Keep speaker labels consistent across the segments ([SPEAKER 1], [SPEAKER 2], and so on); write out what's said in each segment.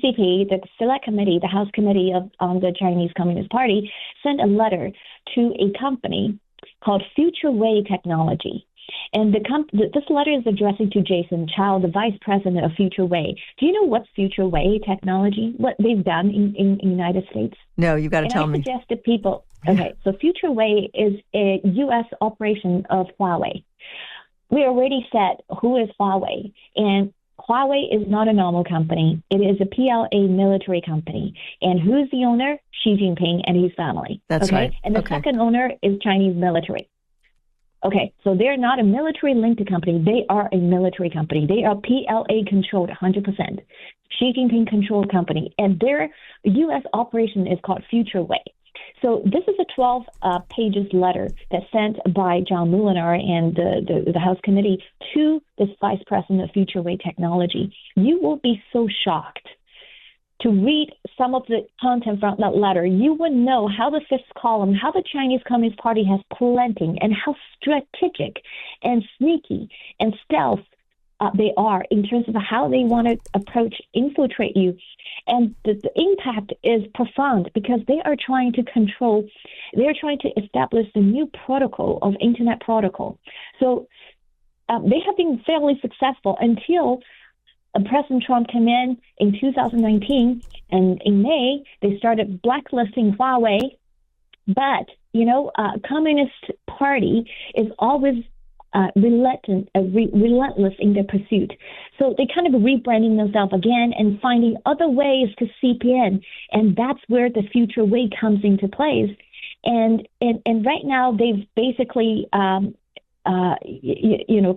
[SPEAKER 1] CCP, the Select Committee, the House Committee on the Chinese Communist Party, sent a letter to a company called Futurewei Technology. And this letter is addressing to Jason Chow, the vice president of Futurewei. Do you know what's Futurewei Technology, what they've done in the United States?
[SPEAKER 2] No, you've got to tell me.
[SPEAKER 1] I suggest to people, okay, so Futurewei is a U.S. operation of Huawei. We already said who is Huawei, and Huawei is not a normal company. It is a PLA military company. And who's the owner? Xi Jinping and his family.
[SPEAKER 2] That's right.
[SPEAKER 1] And the second owner is Chinese military. Okay, so they're not a military-linked company. They are a military company. They are PLA-controlled 100%. Xi Jinping-controlled company. And their U.S. operation is called Futurewei. So this is a 12-pages letter that's sent by John Mulliner and the House Committee to this vice president of Futurewei Technology. You will be so shocked to read some of the content from that letter. You would know how the fifth column, how the Chinese Communist Party has planting, and how strategic and sneaky and stealth they are in terms of how they want to infiltrate you. And the impact is profound because they are trying to establish the new protocol of Internet protocol. So they have been fairly successful until President Trump came in 2019, and in May, they started blacklisting Huawei. But, Communist Party is always relentless in their pursuit. So they kind of rebranding themselves again and finding other ways to seep in. And that's where the Futurewei comes into place. And right now, they've basically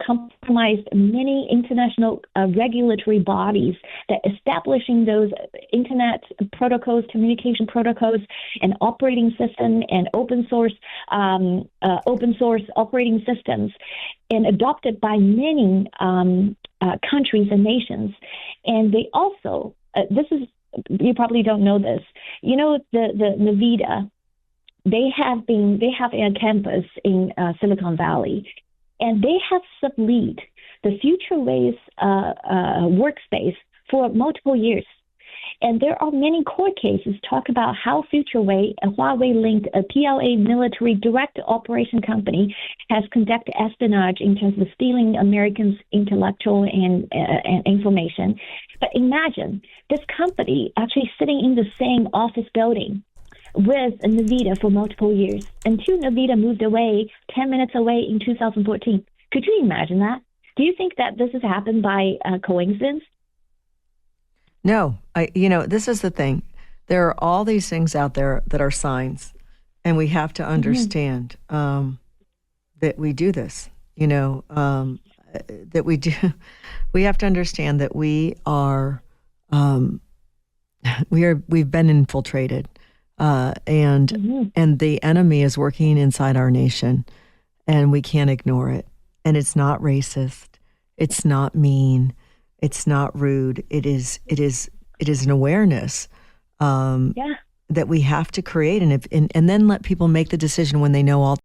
[SPEAKER 1] compromised many international regulatory bodies that establishing those internet protocols, communication protocols, and operating system and open source operating systems, and adopted by many countries and nations. And they also, you probably don't know this, the NVIDIA. They have a campus in Silicon Valley, and they have subleased the Futurewei's workspace for multiple years. And there are many court cases talk about how Futurewei, a Huawei-linked PLA military direct operation company, has conducted espionage in terms of stealing Americans' intellectual and information. But imagine this company actually sitting in the same office building with NVIDIA for multiple years until NVIDIA moved away 10 minutes away in 2014. Could you imagine that? Do you think that this has happened by coincidence?
[SPEAKER 2] No. This is the thing. There are all these things out there that are signs, and we have to understand that we do this, that we do. We have to understand that we've been infiltrated. And the enemy is working inside our nation, and we can't ignore it. And it's not racist. It's not mean. It's not rude. It is an awareness that we have to create, and then let people make the decision when they know all